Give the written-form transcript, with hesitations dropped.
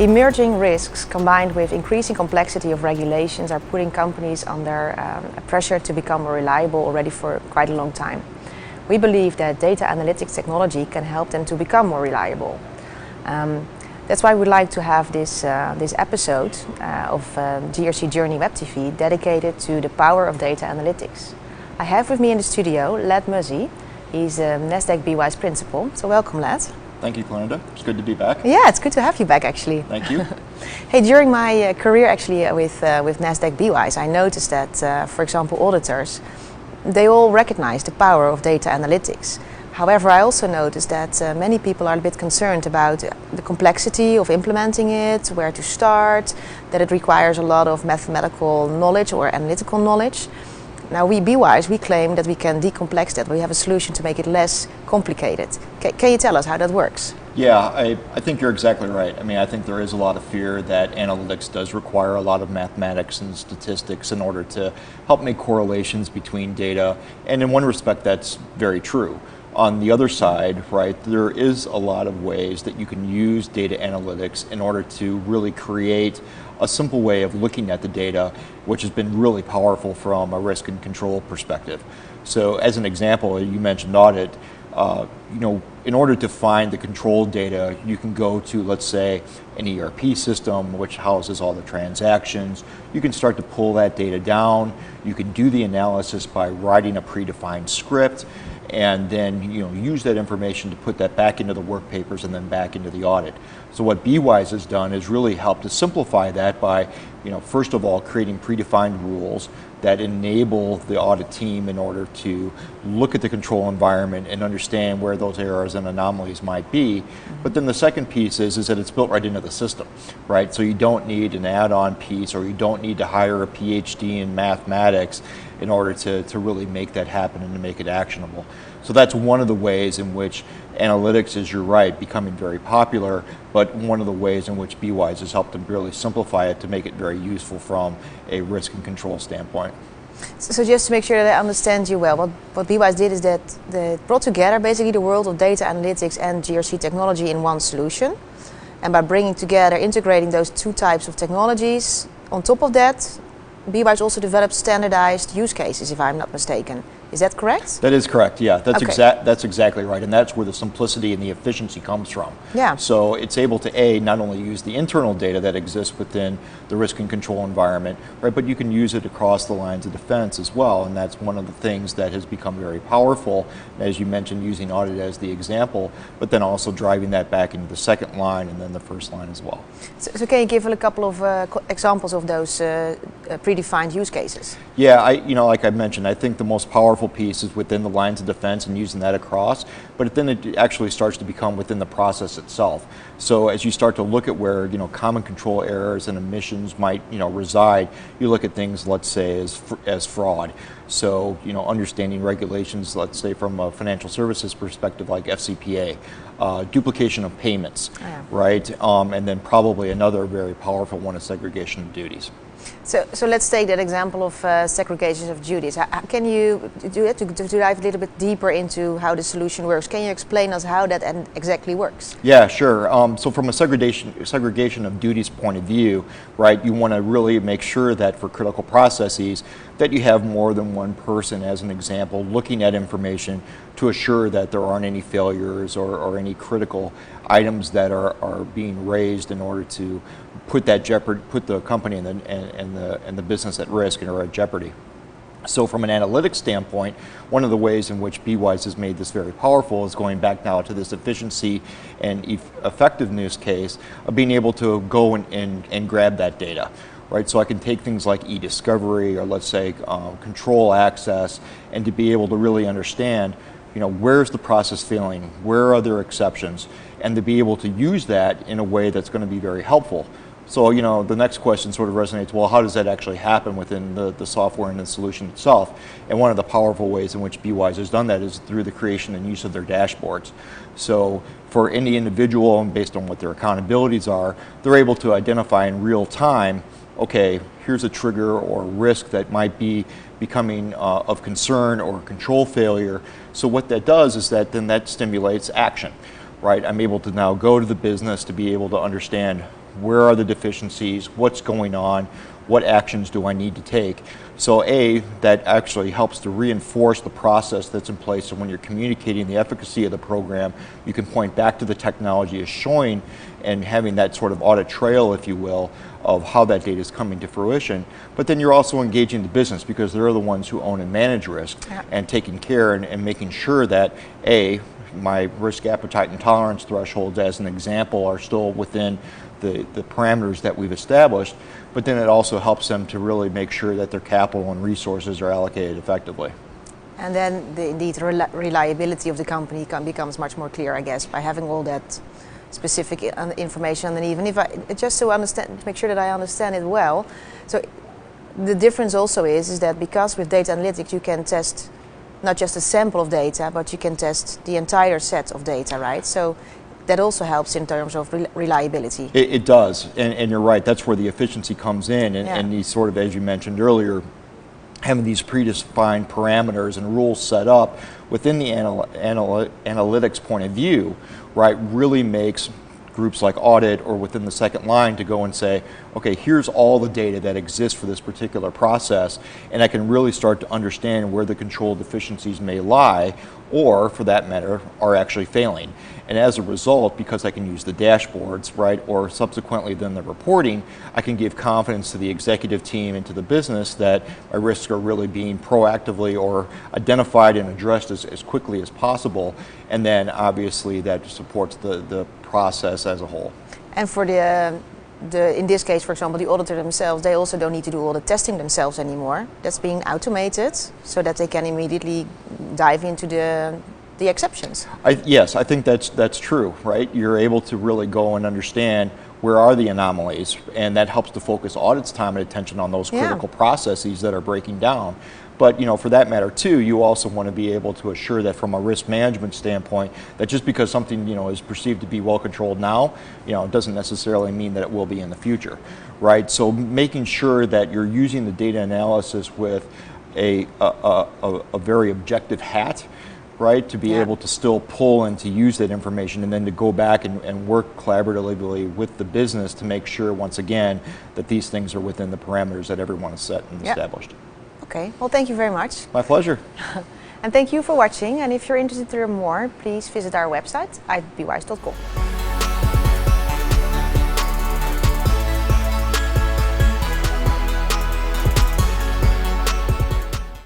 Emerging risks combined with increasing complexity of regulations are putting companies under pressure to become more reliable already for quite a long time. We believe that data analytics technology can help them to become more reliable. That's why we'd like to have this episode of GRC Journey Web TV dedicated to the power of data analytics. I have with me in the studio Led Muzzy. He's a Nasdaq BWise principal. So welcome, Led. Thank you, Clarenda. It's good to be back. Yeah, it's good to have you back, actually. Thank you. Hey, during my career, actually, with Nasdaq BWise, I noticed that, for example, auditors, they all recognize the power of data analytics. However, I also noticed that many people are a bit concerned about the complexity of implementing it, where to start, that it requires a lot of mathematical knowledge or analytical knowledge. Now, we BWise, we claim that we can decomplex that. We have a solution to make it less complicated. Can you tell us how that works? Yeah, I think you're exactly right. I mean, I think there is a lot of fear that analytics does require a lot of mathematics and statistics in order to help make correlations between data. And in one respect, that's very true. On the other side, right, there is a lot of ways that you can use data analytics in order to really create a simple way of looking at the data, which has been really powerful from a risk and control perspective. So as an example, you mentioned audit. In order to find the control data, you can go to, let's say, an ERP system which houses all the transactions. You can start to pull that data down. You can do the analysis by writing a predefined script, and then use that information to put that back into the work papers and then back into the audit. So what BWise has done is really helped to simplify that by, first of all, creating predefined rules that enable the audit team in order to look at the control environment and understand where those errors and anomalies might be. But then the second piece is that it's built right into the system, right? So you don't need an add-on piece, or you don't need to hire a PhD in mathematics in order to really make that happen and to make it actionable. So that's one of the ways in which analytics is, you're right, becoming very popular, but one of the ways in which BWise has helped to really simplify it to make it very useful from a risk and control standpoint. So just to make sure that I understand you well, what BWise did is that they brought together basically the world of data analytics and GRC technology in one solution. And by bringing together, integrating those two types of technologies, on top of that, BWise also developed standardized use cases, if I'm not mistaken. Is that correct? That is correct, yeah. That's okay. That's exactly right, and that's where the simplicity and the efficiency comes from. Yeah. So it's able to, not only use the internal data that exists within the risk and control environment, right, but you can use it across the lines of defense as well, and that's one of the things that has become very powerful, as you mentioned, using audit as the example, but then also driving that back into the second line and then the first line as well. So can you give a couple of examples of those predefined use cases? Yeah, like I mentioned, I think the most powerful piece is within the lines of defense and using that across, but then it actually starts to become within the process itself. So as you start to look at where common control errors and omissions might reside, you look at things, let's say, as fraud. So understanding regulations, let's say from a financial services perspective, like FCPA, duplication of payments, right, and then probably another very powerful one is segregation of duties. So let's take that example of segregation of duties. Can you do it to dive a little bit deeper into how the solution works? Can you explain us how that exactly works? Yeah, sure. So from a segregation of duties point of view, right, you want to really make sure that for critical processes that you have more than one person, as an example, looking at information to assure that there aren't any failures or any critical items that are being raised in order to put the company and the business at risk or at jeopardy. So from an analytics standpoint, one of the ways in which BWise has made this very powerful is going back now to this efficiency and effectiveness case of being able to go and grab that data. Right, so I can take things like e-discovery or let's say control access, and to be able to really understand, where's the process failing, where are there exceptions, and to be able to use that in a way that's going to be very helpful. So, the next question sort of resonates, well, how does that actually happen within the software and the solution itself? And one of the powerful ways in which BWise has done that is through the creation and use of their dashboards. So for any individual, and based on what their accountabilities are, they're able to identify in real time, okay, here's a trigger or risk that might be becoming of concern or control failure. So what that does is that then that stimulates action, right? I'm able to now go to the business to be able to understand where are the deficiencies, what's going on, what actions do I need to take. So that actually helps to reinforce the process that's in place, so when you're communicating the efficacy of the program, you can point back to the technology as showing and having that sort of audit trail, if you will, of how that data is coming to fruition. But then you're also engaging the business, because they're the ones who own and manage risk, and taking care and making sure that my risk appetite and tolerance thresholds, as an example, are still within the parameters that we've established, but then it also helps them to really make sure that their capital and resources are allocated effectively. And then indeed reliability of the company becomes much more clear, I guess, by having all that specific information. And even if just to make sure that I understand it well, so the difference also is that because with data analytics you can test not just a sample of data, but you can test the entire set of data, right? So that also helps in terms of reliability. It does, and you're right, that's where the efficiency comes in, and these sort of, as you mentioned earlier, having these predefined parameters and rules set up within the analytics point of view, right, really makes groups like audit or within the second line to go and say, okay, here's all the data that exists for this particular process, and I can really start to understand where the control deficiencies may lie, or for that matter, are actually failing. And as a result, because I can use the dashboards, right, or subsequently then the reporting, I can give confidence to the executive team and to the business that my risks are really being proactively or identified and addressed as quickly as possible, and then obviously that supports the process as a whole. And for in this case, for example, the auditor themselves, they also don't need to do all the testing themselves anymore. That's being automated so that they can immediately dive into the exceptions. Yes, I think that's true, right? You're able to really go and understand where are the anomalies, and that helps to focus audit's time and attention on those critical processes that are breaking down. But for that matter too, you also want to be able to assure that from a risk management standpoint, that just because something is perceived to be well controlled now, it doesn't necessarily mean that it will be in the future, right? So making sure that you're using the data analysis with a very objective hat, right, to be able to still pull and to use that information, and then to go back and work collaboratively with the business to make sure, once again, that these things are within the parameters that everyone has set and established. Okay, well, thank you very much. My pleasure. And thank you for watching, and if you're interested to learn more, please visit our website at bwise.com.